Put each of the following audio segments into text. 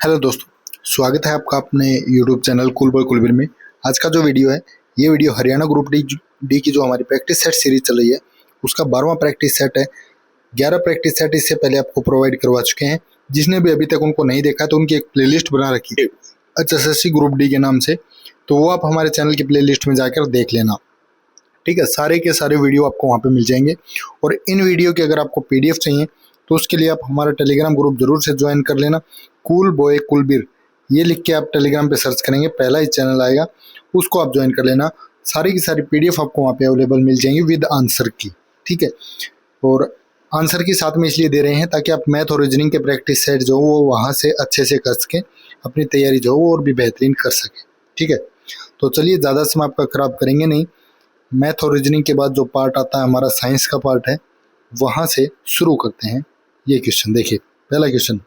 Hello दोस्तों, स्वागत है आपका अपने YouTube channel cool boy Kulbir में। आज का जो वीडियो है ये वीडियो हरियाणा ग्रुप डी की जो हमारी प्रैक्टिस सेट सीरीज चल रही है उसका 12वां प्रैक्टिस सेट है। 11 प्रैक्टिस सेट इससे पहले आपको प्रोवाइड करवा चुके हैं। जिसने भी अभी तक उनको नहीं देखा तो उनकी एक प्लेलिस्ट बना रखी है HSSC ग्रुप डी के नाम से, तो वो आप हमारे चैनल की प्लेलिस्ट में जाकर देख लेना। ठीक है, सारे के सारे वीडियो आपको वहाँ पे मिल जाएंगे। और इन वीडियो की अगर आपको PDF चाहिए तो उसके लिए आप हमारा टेलीग्राम ग्रुप जरूर से ज्वाइन कर लेना। कूल बॉय कुलबीर ये लिख के आप टेलीग्राम पे सर्च करेंगे, पहला ही चैनल आएगा, उसको आप ज्वाइन कर लेना। सारी की सारी PDF आपको वहाँ पे अवेलेबल मिल जाएंगी विद आंसर की। ठीक है, और आंसर की साथ में इसलिए दे रहे हैं ताकि आप मैथ और रीजनिंग के प्रैक्टिस सेट जो वो वहाँ से अच्छे से कर सकें, अपनी तैयारी जो वो और भी बेहतरीन कर सकें। ठीक है, तो चलिए ज़्यादा समय आपका खराब करेंगे नहीं। मैथ और रीजनिंग के बाद जो पार्ट आता है हमारा साइंस का पार्ट है, वहाँ से शुरू करते हैं। ये क्वेश्चन देखिए, पहला क्वेश्चन,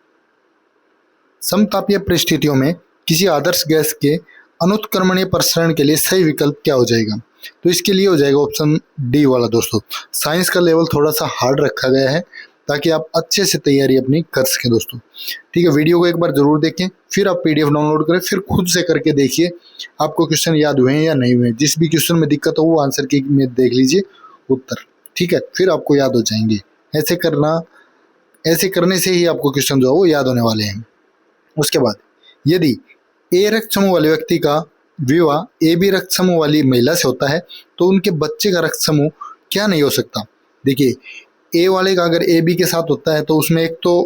समतापीय परिस्थितियों में किसी आदर्श गैस के अनुत्क्रमणीय प्रसरण के लिए सही विकल्प क्या हो जाएगा? तो इसके लिए हो जाएगा ऑप्शन डी वाला। दोस्तों साइंस का लेवल थोड़ा सा हार्ड रखा गया है ताकि आप अच्छे से तैयारी अपनी कर सकें दोस्तों। ठीक है, वीडियो को एक बार जरूर देखें, फिर आप PDF डाउनलोड करें, फिर खुद से करके देखिए आपको क्वेश्चन याद हुए हैं या नहीं हुए। जिस भी क्वेश्चन में दिक्कत हो वो आंसर की में देख लीजिए उत्तर। ठीक है, फिर आपको याद हो जाएंगे। ऐसे करने से ही आपको क्वेश्चन जो है वो याद होने वाले हैं। उसके बाद, यदि A रक्त समूह वाले व्यक्ति का विवाह AB रक्त समूह वाली महिला से होता है तो उनके बच्चे का रक्त समूह क्या नहीं हो सकता? देखिए, A वाले का अगर AB के साथ होता है तो उसमें एक तो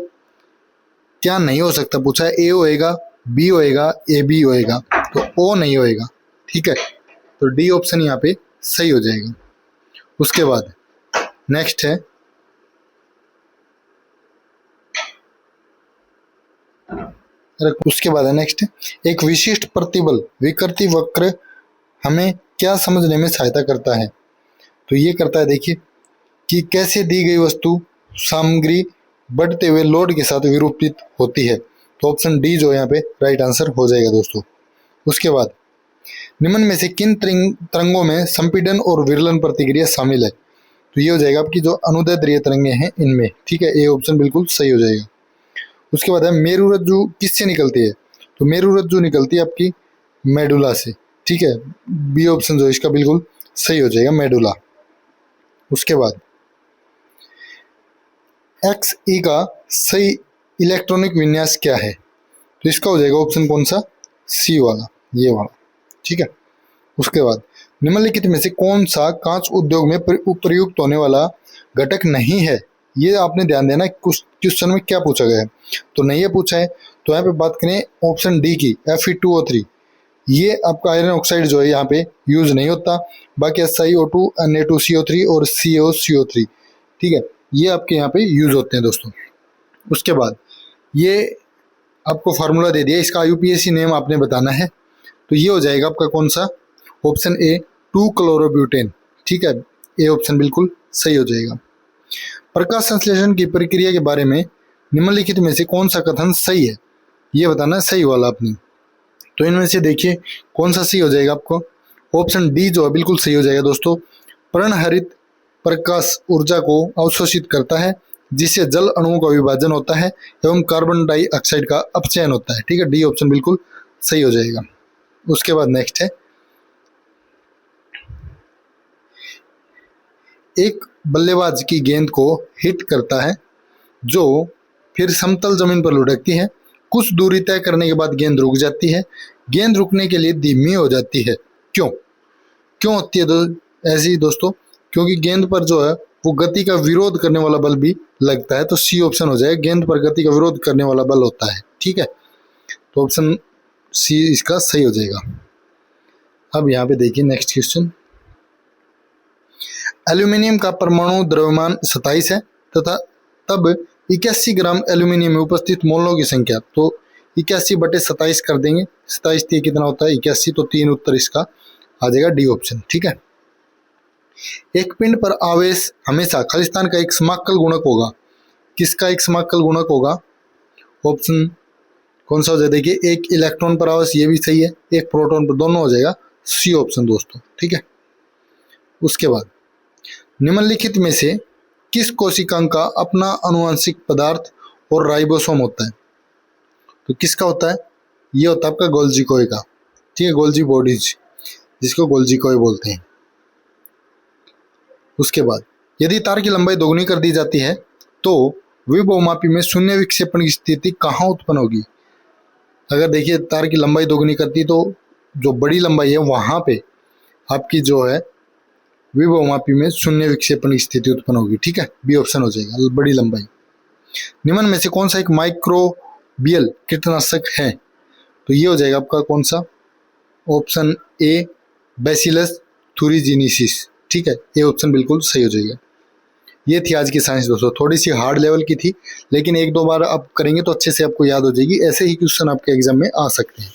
क्या नहीं हो सकता पूछा है, A होएगा, B होएगा, AB होएगा, तो O नहीं होएगा। ठीक है, तो D ऑप्शन यहाँ पे सही हो जाएगा। उसके बाद नेक्स्ट है, एक विशिष्ट प्रतिबल विकृति वक्र हमें क्या समझने में सहायता करता है? तो ये करता है, देखिए, कि कैसे दी गई वस्तु सामग्री बढ़ते हुए लोड के साथ विरूपित होती है। तो ऑप्शन डी जो यहाँ पे राइट आंसर हो जाएगा दोस्तों। उसके बाद, निम्न में से किन तरंगों में संपीड़न और विरलन प्रतिक्रिया शामिल है? तो ये हो जाएगा आपकी जो अनुदैर्ध्य तरंगें हैं इनमें। ठीक है, ए ऑप्शन बिल्कुल सही हो जाएगा। उसके बाद है, मेरु रज्जु किससे निकलती है? तो मेरु रज्जु निकलती है आपकी मेडुला से। ठीक है, बी ऑप्शन जो इसका बिल्कुल सही हो जाएगा, मेडुला। उसके बाद, XE का सही इलेक्ट्रॉनिक विन्यास क्या है? तो इसका हो जाएगा ऑप्शन कौन सा? सी वाला, ये वाला। ठीक है, उसके बाद, निम्नलिखित में से कौन सा कांच उद्योग में प्रयुक्त होने वाला घटक नहीं है? ये आपने ध्यान देना, कुछ क्वेश्चन में क्या पूछा गया है। तो नहीं है पूछा है, तो यहाँ पे बात करें ऑप्शन डी की, Fe2O3। ये आपका आयरन ऑक्साइड जो है यहाँ पे यूज नहीं होता। बाकी SiO2, Na2CO3 और CaCO3, ठीक है, ये आपके यहाँ पे यूज होते हैं दोस्तों। उसके बाद, ये आपको फार्मूला दे दिया, इसका IUPAC नेम आपने बताना है। तो ये हो जाएगा आपका कौन सा? Option a, two chlorobutane. ठीक है, ए ऑप्शन बिल्कुल सही हो जाएगा। प्रकाश संश्लेषण की प्रक्रिया के बारे में निम्नलिखित में से कौन सा कथन सही है? ये बताना है सही वाला आपने। तो इनमें से देखिए कौन सा सही हो जाएगा आपको? ऑप्शन डी जो है बिल्कुल सही हो जाएगा दोस्तों। पर्णहरित प्रकाश ऊर्जा को अवशोषित करता है जिससे जल अणुओं का विभाजन होता है एवं कार्बन डाइऑक्साइड का अपचयन होता है। ठीक है, डी ऑप्शन बिल्कुल सही हो जाएगा। उसके बाद नेक्स्ट है, एक बल्लेबाज की गेंद को हिट करता है जो फिर समतल जमीन पर लुढ़कती है। कुछ दूरी तय करने के बाद गेंद रुक जाती है। गेंद रुकने के लिए धीमी हो जाती है। क्यों होती है ऐसी दोस्तों? क्योंकि गेंद पर जो है वो गति का विरोध करने वाला बल भी लगता है। तो सी ऑप्शन हो जाएगा, गेंद पर गति का विरोध करने वाला बल होता है। ठीक है, तो ऑप्शन सी इसका सही हो जाएगा। अब यहाँ पे देखिए नेक्स्ट क्वेश्चन, एल्यूमिनियम का परमाणु द्रव्यमान 27 है तथा तब 81 ग्राम एल्यूमिनियम में उपस्थित मोलों की संख्या। तो 81/27 कर देंगे, 27 कितना होता है 81, तो 3 उत्तर इसका आ जाएगा, डी ऑप्शन। ठीक है, एक पिंड पर आवेश हमेशा खालिस्तान का एक समाकल गुणक होगा। किसका एक समाकल गुणक होगा? ऑप्शन कौन सा हो जाएगा? देखिए, एक इलेक्ट्रॉन पर आवेश, ये भी सही है, एक प्रोटॉन पर, दोनों हो जाएगा सी ऑप्शन दोस्तों। ठीक है, उसके बाद, निम्नलिखित में से किस कोशिकांग का अपना आनुवंशिक पदार्थ और राइबोसोम होता है? तो किसका होता है? ये होता है आपका गोल्जी कोय का, ठीक है, गोल्जी बॉडीज, जिसको गोल्जी कोय बोलते हैं। उसके बाद यदि तार की लंबाई दोगुनी कर दी जाती है तो विभवमापी में शून्य विक्षेपण की स्थिति कहाँ उत्पन्न होगी? अगर देखिए तार की लंबाई दोगुनी करती तो जो बड़ी लंबाई है वहां पे आपकी जो है विभवमापी में शून्य विक्षेपण की स्थिति उत्पन्न होगी, ठीक है, बी ऑप्शन हो जाएगा, बड़ी लंबाई। निम्न में से कौन सा एक माइक्रोबियल कीटनाशक है? तो ये हो जाएगा आपका कौन सा? ऑप्शन ए बैसिलस थुरिजिनेसिस, ठीक है, ये ऑप्शन बिल्कुल सही हो जाएगा। ये थी आज की साइंस दोस्तों, थोड़ी सी हार्ड लेवल की थी, लेकिन एक दो बार आप करेंगे तो अच्छे से आपको याद हो जाएगी। ऐसे ही क्वेश्चन आपके एग्जाम में आ सकते हैं।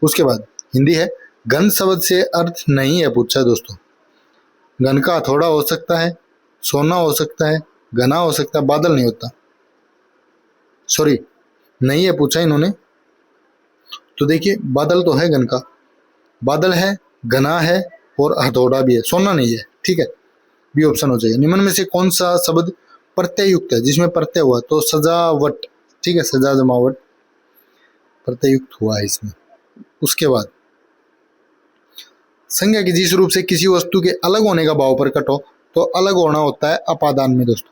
उसके बाद हिंदी है, घन शब्द से अर्थ नहीं है पूछा है दोस्तों। घन का हथौड़ा हो सकता है, सोना हो सकता है, घना हो सकता है, बादल नहीं होता, सॉरी नहीं है पूछा इन्होंने। तो देखिए बादल तो है घन का, बादल है, घना है और हथौड़ा भी है, सोना नहीं है, ठीक है, बी ऑप्शन हो जाएगा। निम्न में से कौन सा शब्द प्रत्यय युक्त है, जिसमें प्रत्यय हुआ? तो सजावट, ठीक है, सजा जमावट प्रत्यय युक्त हुआ है इसमें। उसके बाद संज्ञा की जिस रूप से किसी वस्तु के अलग होने का भाव प्रकट हो तो अलग होना होता है अपादान में दोस्तों,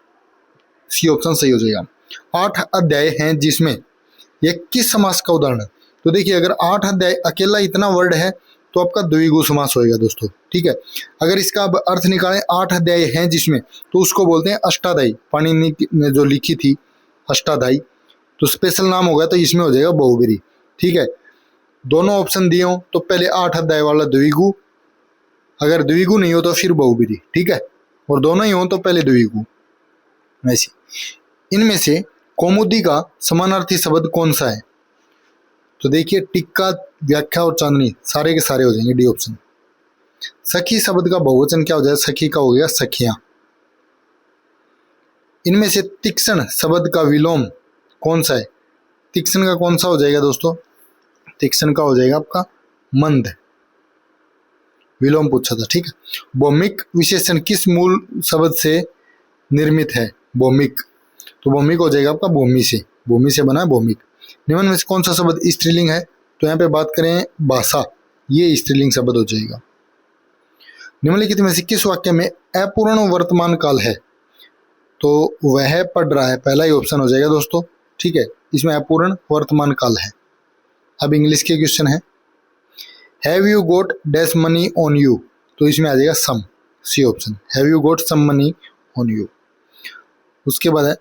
सी ऑप्शन सही हो जाएगा। 8 अध्याय हैं जिसमें ये किस समास का उदाहरण है? तो देखिए अगर 8 अध्याय अकेला इतना वर्ड है तो आपका द्विगु समास होएगा दोस्तों, ठीक है। अगर इसका अब अर्थ निकालें, 8 अध्याय हैं जिसमें, तो उसको बोलते हैं अष्टाध्यायी। पाणिनि ने जो लिखी थी अष्टाध्यायी, तो स्पेशल नाम होगा, तो इसमें हो जाएगा बहुब्रीहि, ठीक है। दोनों ऑप्शन दिए हो तो पहले 8 अध्याय वाला द्विगु, अगर द्विगु नहीं हो तो फिर बहुब्रीहि, ठीक है, और दोनों ही हो तो पहले द्विगु। ऐसे इनमें से कौमुदी का समानार्थी शब्द कौन सा है? तो देखिए टिक्का, व्याख्या और चांदनी सारे के सारे हो जाएंगे, डी ऑप्शन। सखी शब्द का बहुवचन क्या हो जाएगा? सखी का हो गया सखियां। इनमें से तीक्ष्ण शब्द का विलोम कौन सा है? तीक्ष्ण का कौन सा हो जाएगा दोस्तों? तीक्ष्ण का हो जाएगा आपका मंद, विलोम पूछा था, ठीक है। भौमिक विशेषण किस मूल शब्द से निर्मित है? भौमिक, तो भौमिक हो जाएगा आपका भूमि से, भूमि से बना है भौमिक। निम्न में से कौन सा शब्द स्त्रीलिंग है? तो यहाँ पे बात करें भाषा, ये स्त्रीलिंग शब्द हो जाएगा। निम्नलिखित में से किस वाक्य में अपूर्ण वर्तमान काल है? तो वह पढ़ रहा है, पहला ही ऑप्शन हो जाएगा दोस्तों, ठीक है, इसमें अपूर्ण वर्तमान काल है। अब इंग्लिश के क्वेश्चन है, have you got dash money on you? तो इसमें आ जाएगा some, c option, have you got some money on you. उसके बाद है,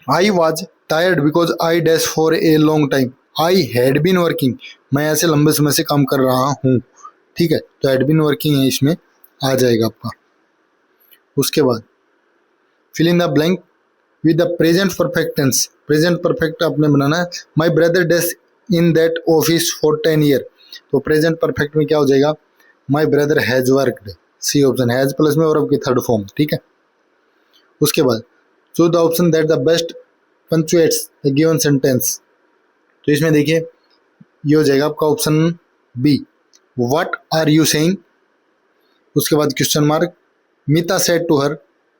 I was tired because I dash for a long time, I had been working, मैं ऐसे लंबे समय से काम कर रहा हूँ, ठीक है, तो हैड बीन वर्किंग है, इसमें आ जाएगा आपका। उसके बाद fill in the blank with the present perfect tense, present perfect आपने बनाना है। My brother dash in that office for 10 year, तो प्रेजेंट परफेक्ट में क्या हो जाएगा? My brother has worked, c option, has plus में और आपकी थर्ड फॉर्म, ठीक है। उसके बाद choose the option that the best punctuates the given sentence, तो इसमें देखिए ये हो जाएगा आपका option B, what are you saying. उसके बाद question mark, Meeta said to her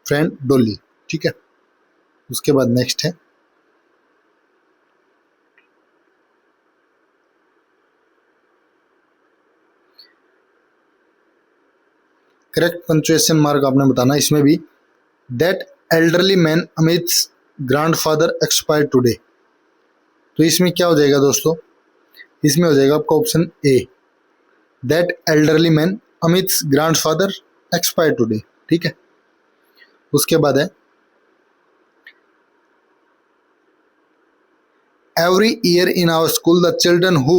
friend Dolly, ठीक है। उसके बाद नेक्स्ट है, करेक्ट पंचुएशन मार्क आपने बताना, इसमें भी that elderly man Amit's grandfather expired today, तो इसमें क्या हो जाएगा दोस्तों? इसमें हो जाएगा आपका option a, that elderly man Amit's grandfather expired today, ठीक है। उसके बाद है, every year in our school the children who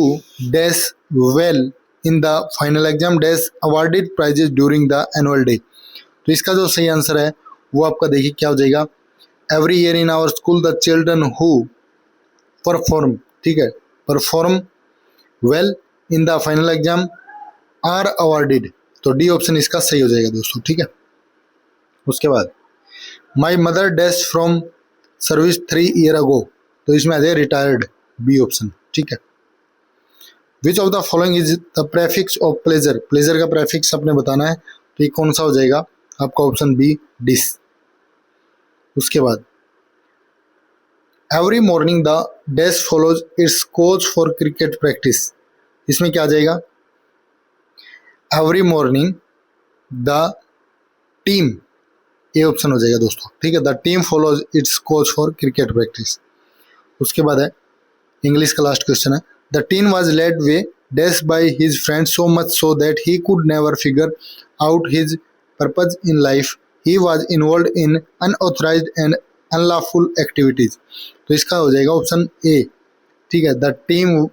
dash well in the final exam dash awarded prizes during the annual day, तो इसका जो सही आंसर है वो आपका देखिए क्या हो जाएगा? every year in our school the children who perform, ठीक है, perform well in the final exam are awarded, तो डी ऑप्शन इसका सही हो जाएगा दोस्तों, ठीक है। उसके बाद my mother dash from service 3 year ago, तो इसमें आ जाएगा रिटायर्ड, बी ऑप्शन, ठीक है। Which of the following is the prefix of pleasure, pleasure का प्रेफिक्स आपने बताना है, तो ये कौन सा हो जाएगा आपका? Option B, this. उसके बाद every morning the dash follows its coach for cricket practice, इसमें क्या आ जाएगा? एवरी मॉर्निंग द टीम, ये ऑप्शन हो जाएगा दोस्तों, ठीक है। The team follows its coach for cricket practice. उसके बाद है इंग्लिश का लास्ट क्वेश्चन है, the team was led way dash by his friend so much so that he could never figure out his purpose in life, he was involved in unauthorized and unlawful activities. तो इसका हो जाएगा option A, ठीक है। The team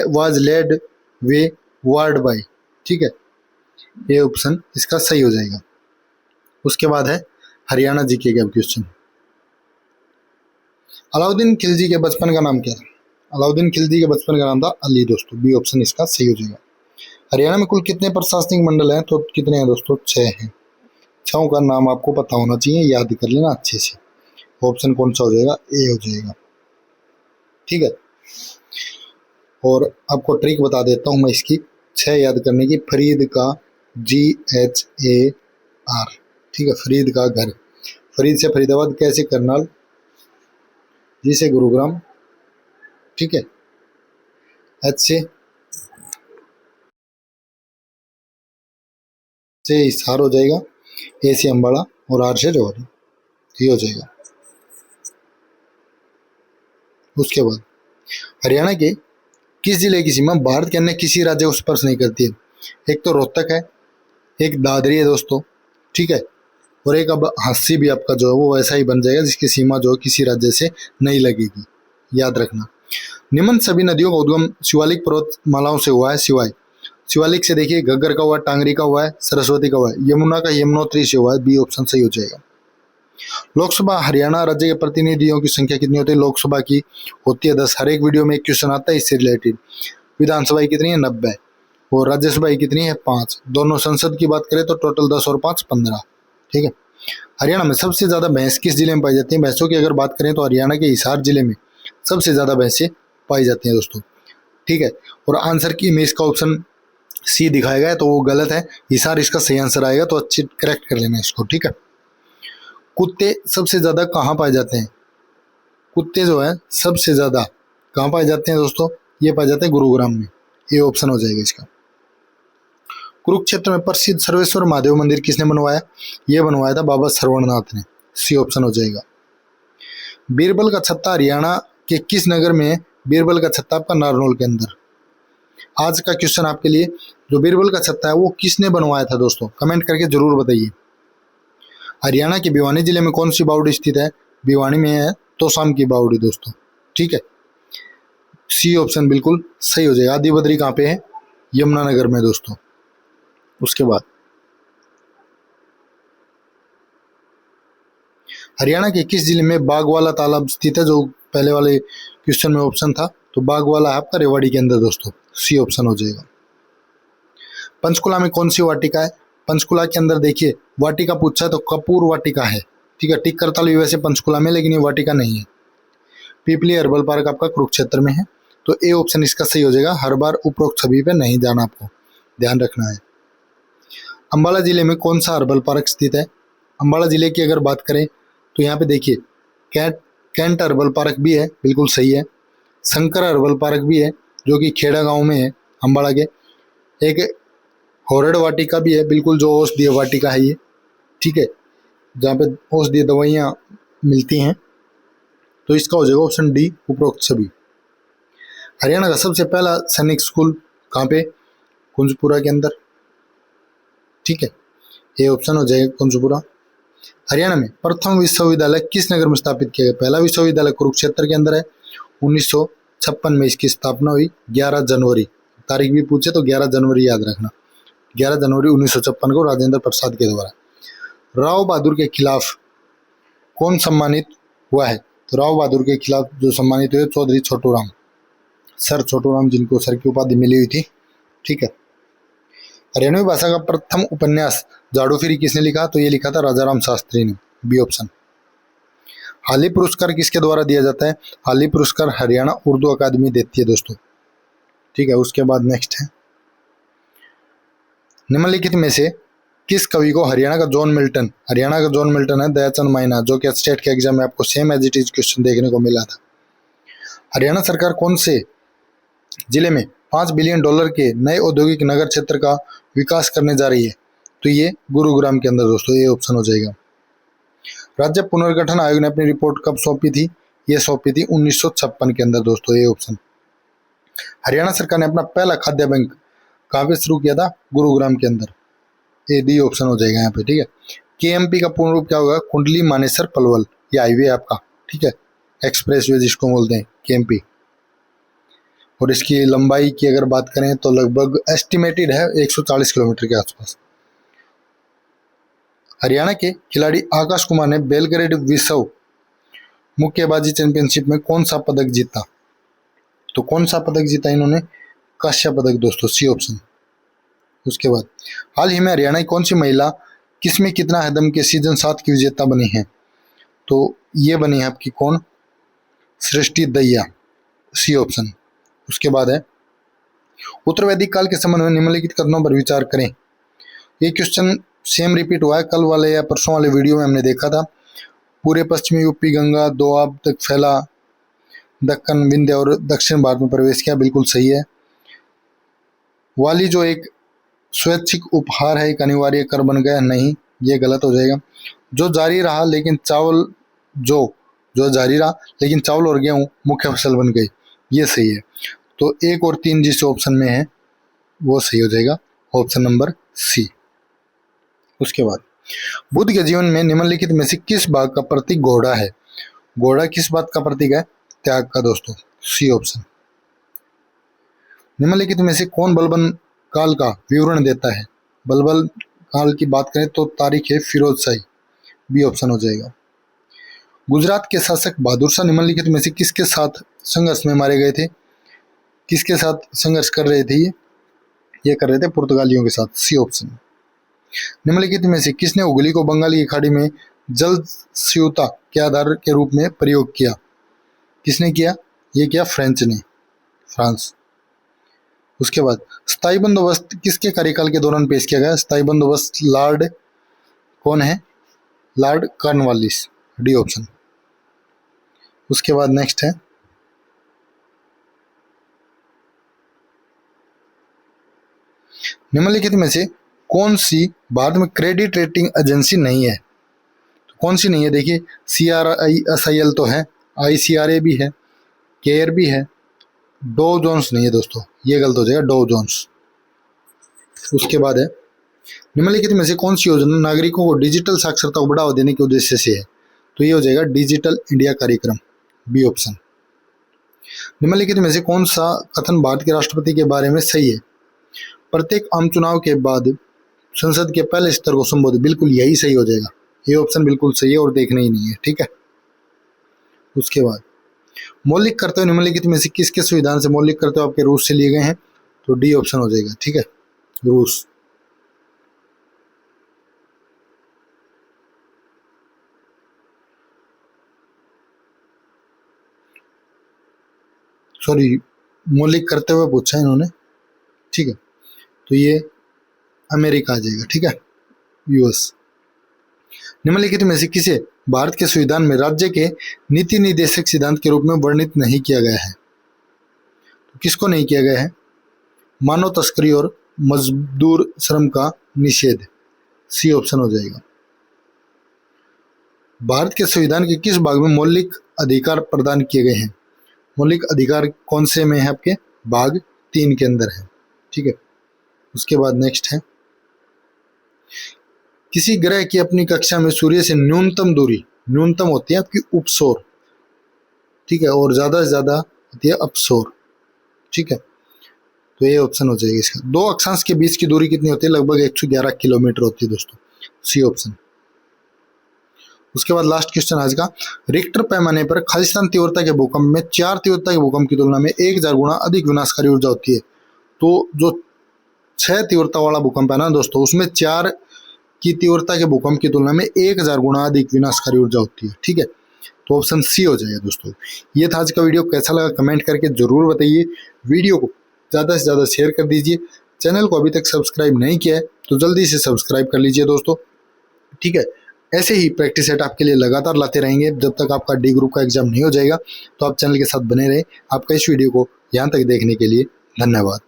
was led way word by, ठीक है, ये option इसका सही हो जाएगा। उसके बाद है हरियाणा जीके का क्वेश्चन, अलाउद्दीन खिलजी के बचपन का नाम क्या था? अलाउद्दीन खिलजी के बचपन का नाम था अली दोस्तों, बी ऑप्शन इसका सही हो जाएगा। हरियाणा में कुल कितने प्रशासनिक मंडल हैं? तो कितने हैं दोस्तों? 6 हैं। 6 का नाम आपको पता होना चाहिए, याद कर लेना अच्छे से। ऑप्शन कौन सा हो जाएगा? ए हो जाएगा, ठीक है। और आपको ट्रिक बता देता हूँ मैं इसकी 6 याद करने की। फरीद का GHAR, ठीक है, फरीद का घर, फरीद से फरीदाबाद, कैसे करनाल, जी से गुरुग्राम, ठीक है, H से हिसार हो जाएगा, A से अम्बाड़ा और R से रेवाड़ी, ये हो जाएगा। उसके बाद हरियाणा के किस जिले की सीमा भारत के अन्य किसी राज्य को स्पर्श नहीं करती है? एक तो रोहतक है, एक दादरी है दोस्तों, ठीक है, और एक अब हस्सी भी आपका जो है वो वैसा ही बन जाएगा जिसकी सीमा जो है किसी राज्य से नहीं लगेगी, याद रखना। निम्न सभी नदियों का उद्गम शिवालिक पर्वतमालाओं से हुआ है सिवाय, शिवालिक से देखिए घग्गर का हुआ है, टांगरी का हुआ है, सरस्वती का हुआ है, यमुना का यमुनोत्री से हुआ है, बी ऑप्शन सही हो जाएगा। लोकसभा हरियाणा राज्य के प्रतिनिधियों की संख्या कितनी होती है? लोकसभा की होती है 10। हर एक वीडियो में एक क्वेश्चन आता है इससे रिलेटेड। विधानसभा की कितनी है? 90। और राज्यसभा की कितनी है? 5। दोनों संसद की बात करें तो टोटल 10 और 5 15, ठीक है। हरियाणा में सबसे ज्यादा भैंस किस जिले में पाई जाती है? भैंसों की अगर बात करें तो हरियाणा के हिसार जिले में सबसे ज्यादा भैंसें पाई जाती हैं दोस्तों, ठीक है। और आंसर की में इसका ऑप्शन सी दिखाया गया है तो वो गलत है, हिसार इसका सही आंसर आएगा, तो अच्छी करेक्ट कर लेना इसको, ठीक है। कुत्ते सबसे ज्यादा कहाँ पाए जाते हैं? कुत्ते जो है सबसे ज्यादा कहाँ पाए जाते हैं दोस्तों? ये पाए जाते हैं गुरुग्राम में, ये ऑप्शन हो जाएगा इसका। कुरुक्षेत्र में प्रसिद्ध सर्वेश्वर महादेव मंदिर किसने बनवाया? ये बनवाया था बाबा श्रवणनाथ ने, सी ऑप्शन हो जाएगा। बीरबल का छत्ता हरियाणा के किस नगर में है? बीरबल का छत्ता आपका नारनौल के अंदर। आज का क्वेश्चन आपके लिए, जो बीरबल का छत्ता है वो किसने बनवाया था दोस्तों? कमेंट करके जरूर बताइए। हरियाणा के भिवानी जिले में कौन सी बावड़ी स्थित है? भिवानी में है तोशाम की बावड़ी दोस्तों, ठीक है, सी ऑप्शन बिल्कुल सही हो जाएगा। आदि बद्री कहाँ पे है? यमुनानगर में दोस्तों। उसके बाद हरियाणा के किस जिले में बागवाला तालाब स्थित है? जो पहले वाले क्वेश्चन में ऑप्शन था, तो बागवाला है आपका रेवाड़ी के अंदर दोस्तों, सी ऑप्शन हो जाएगा। पंचकुला में कौन सी वाटिका है? पंचकुला के अंदर देखिए वाटिका पूछा है तो कपूर वाटिका है, ठीक है। टिक करताल भी वैसे पंचकुला में, लेकिन ये वाटिका नहीं है। पीपली हर्बल पार्क आपका कुरुक्षेत्र में है, तो ए ऑप्शन इसका सही हो जाएगा। हर बार उपरोक्त छवि पे नहीं जाना, आपको ध्यान रखना है। अम्बाला जिले में कौन सा हर्बल पार्क स्थित है? अम्बाला जिले की अगर बात करें तो यहाँ पे देखिए कैंट हर्बल पार्क भी है, बिल्कुल सही है। शंकर हर्बल पार्क भी है जो कि खेड़ा गांव में है अम्बाला के। एक होरड़ वाटिका भी है, बिल्कुल जो औषधीय वाटिका है ये, ठीक है, जहाँ पे औषधीय दवाइयाँ मिलती हैं, तो इसका हो जाएगा ऑप्शन डी उपरोक्त सभी। हरियाणा का सबसे पहला सैनिक स्कूल कहाँ पे? कुंजपुरा के अंदर, ठीक है, ये ऑप्शन हो जाएगा कुंजपुरा। हरियाणा में प्रथम विश्वविद्यालय किस नगर में स्थापित किया गया? पहला विश्वविद्यालय कुरुक्षेत्र के अंदर है, 1956 में इसकी स्थापना हुई, 11 जनवरी, तारीख भी पूछे तो 11 जनवरी याद रखना, 11 जनवरी 1956 को राजेंद्र प्रसाद के द्वारा। राव बहादुर के खिलाफ कौन सम्मानित हुआ है? तो राव बहादुर के खिलाफ जो सम्मानित हुए चौधरी छोटूराम, सर छोटूराम, जिनको सर की उपाधि मिली हुई थी, ठीक है। हरियाणवी भाषा का प्रथम उपन्यास जाड़ू फिरी किसने लिखा? तो ये लिखा था राजाराम शास्त्री ने, बी ऑप्शन। हाली पुरस्कार किसके द्वारा दिया जाता है? हाली पुरस्कार हरियाणा उर्दू अकादमी देती है दोस्तों, ठीक है। उसके बाद नेक्स्ट है, निम्नलिखित में से किस कवि को हरियाणा का जॉन मिल्टन, हरियाणा का जॉन मिल्टन है दयाचंद माइना, जो कि स्टेट के एग्जाम में आपको same as it is question देखने को मिला था, हरियाणा सरकार कौन से जिले में $5 बिलियन के नए औद्योगिक नगर क्षेत्र का विकास करने जा रही है? तो ये गुरुग्राम के अंदर दोस्तों, ये ऑप्शन हो जाएगा। राज्य पुनर्गठन आयोग ने अपनी रिपोर्ट कब सौंपी थी? ये सौंपी थी 1956 के अंदर दोस्तों, ये ऑप्शन। हरियाणा सरकार ने अपना पहला खाद्य बैंक कहाँ पे शुरू किया था? गुरुग्राम के अंदर। ये डी ऑप्शन हो जाएगा यहाँ पे, ठीक है। केएमपी का पूर्ण रूप क्या होगा? कुंडली मानेसर पलवल, ये हाईवे आपका, ठीक है, एक्सप्रेसवे जिसको बोलते हैं केएमपी। और इसकी लंबाई की अगर बात करें तो लगभग एस्टिमेटेड है 140 किलोमीटर के आसपास। हरियाणा के खिलाड़ी आकाश कुमार ने बेलग्रेड विश्व मुक्केबाजी चैंपियनशिप में कौन सा पदक जीता? तो कौन सा पदक जीता इन्होंने? कांस्य पदक दोस्तों, सी ऑप्शन। उसके बाद हाल ही में हरियाणा की कौन सी महिला किसमें कितना है दम के सीजन 7 की विजेता बनी है? तो ये बनी है आपकी कौन? सृष्टि दहिया, सी ऑप्शन। उसके बाद है उत्तर वैदिक काल के संबंध में निम्नलिखित कथनों पर विचार करें। ये क्वेश्चन सेम रिपीट हुआ है, कल वाले या परसों वाले वीडियो में हमने देखा था। पूरे पश्चिमी यूपी गंगा दोआब तक फैला, दक्कन विंध्य और दक्षिण भारत में प्रवेश किया, बिल्कुल सही है। वाली जो एक स्वैच्छिक उपहार है, एक अनिवार्य कर बन गया, नहीं, ये गलत हो जाएगा। जो जारी रहा लेकिन चावल जो जारी रहा लेकिन चावल और गेहूं मुख्य फसल बन गई, ये सही है। तो 1 और 3 जिस ऑप्शन में है वो सही हो जाएगा, ऑप्शन नंबर सी। उसके बाद बुद्ध के जीवन में निम्नलिखित में से किस भाग का प्रतीक घोड़ा है? घोड़ा किस बात का प्रतीक है? त्याग का दोस्तों, सी ऑप्शन। निम्नलिखित में से कौन बलबन काल का विवरण देता है? बलबन काल की बात करें तो तारीख है फिरोज शाही, बी ऑप्शन हो जाएगा। गुजरात के शासक बहादुर शाह निम्नलिखित में से किसके साथ संघर्ष में मारे गए थे? किसके साथ संघर्ष कर रहे थे ये कर रहे थे पुर्तगालियों के साथ, सी ऑप्शन। निम्नलिखित में से किसने हुगली को बंगाली की खाड़ी में जल स्यूता के आधार के रूप में प्रयोग किया? किसने किया? ये किया फ्रेंच ने, फ्रांस। उसके बाद स्थायी बंदोबस्त किसके कार्यकाल के दौरान पेश किया गया? स्थायी बंदोबस्त लॉर्ड कौन है? Lord Cornwallis, D option. उसके बाद नेक्स्ट है निम्नलिखित में से कौन सी भारत में क्रेडिट रेटिंग एजेंसी नहीं है? तो कौन सी नहीं है? देखिए, CRISIL तो है, ICRA भी है, केयर भी है, डो जोन्स नहीं है दोस्तों, ये गलत हो जाएगा, डो जोन्स। उसके बाद है निम्नलिखित में से कौन सी योजना नागरिकों को डिजिटल साक्षरता को बढ़ावा देने के उद्देश्य से है? तो ये हो जाएगा डिजिटल इंडिया कार्यक्रम, बी ऑप्शन। निम्नलिखित में से कौन सा कथन भारत के राष्ट्रपति के बारे में सही है? प्रत्येक आम चुनाव के बाद संसद के पहले स्तर को संबोधित, बिल्कुल यही सही हो जाएगा, ये ऑप्शन बिल्कुल सही है और देखना ही नहीं है, ठीक है। उसके बाद मौलिक कर्तव्य निम्नलिखित में से किसके संविधान से मौलिक कर्तव्य आपके रूस से लिए गए हैं? तो डी ऑप्शन हो जाएगा, ठीक है, रूस। सॉरी, मौलिक कर्तव्य पूछा है इन्होंने, ठीक है, तो ये अमेरिका आ जाएगा, ठीक है, यूएस। निम्नलिखित में से किसे भारत के संविधान में राज्य के नीति निर्देशक सिद्धांत के रूप में वर्णित नहीं किया गया है? तो किसको नहीं किया गया है? मानव तस्करी और मजदूर श्रम का निषेध, सी ऑप्शन हो जाएगा। भारत के संविधान के किस भाग में मौलिक अधिकार प्रदान किए गए हैं? मौलिक अधिकार कौन से में है? आपके भाग 3 के अंदर है, ठीक है। उसके बाद नेक्स्ट है किसी ग्रह की अपनी कक्षा में सूर्य से न्यूनतम दूरी, न्यूनतम होती है आपकी उपसौर, ठीक है, और ज्यादा से ज्यादा होती है अपसौर, ठीक है, तो ये ऑप्शन हो जाएगा इसका। 2 अक्षांश के बीच की दूरी कितनी होती है? लगभग 111 किलोमीटर होती है दोस्तों, सी ऑप्शन। उसके बाद लास्ट क्वेश्चन आज का, रिक्टर पैमाने पर खालिस्तान तीव्रता के भूकंप में 4 तीव्रता के भूकंप की तुलना में 1000 गुना अधिक विनाशकारी ऊर्जा होती है। तो जो 6 तीव्रता वाला भूकंप है ना दोस्तों, उसमें 4 की तीव्रता के भूकंप की तुलना में 1000 गुना अधिक विनाशकारी ऊर्जा होती है, ठीक है, तो ऑप्शन सी हो जाएगा दोस्तों। ये था आज का वीडियो, कैसा लगा कमेंट करके जरूर बताइए। वीडियो को ज़्यादा से ज़्यादा शेयर कर दीजिए। चैनल को अभी तक सब्सक्राइब नहीं किया है तो जल्दी से सब्सक्राइब कर लीजिए दोस्तों, ठीक है। ऐसे ही प्रैक्टिस सेट आपके लिए लगातार लाते रहेंगे जब तक आपका डी ग्रुप का एग्जाम नहीं हो जाएगा। तो आप चैनल के साथ बने रहें। आपका इस वीडियो को यहाँ तक देखने के लिए धन्यवाद।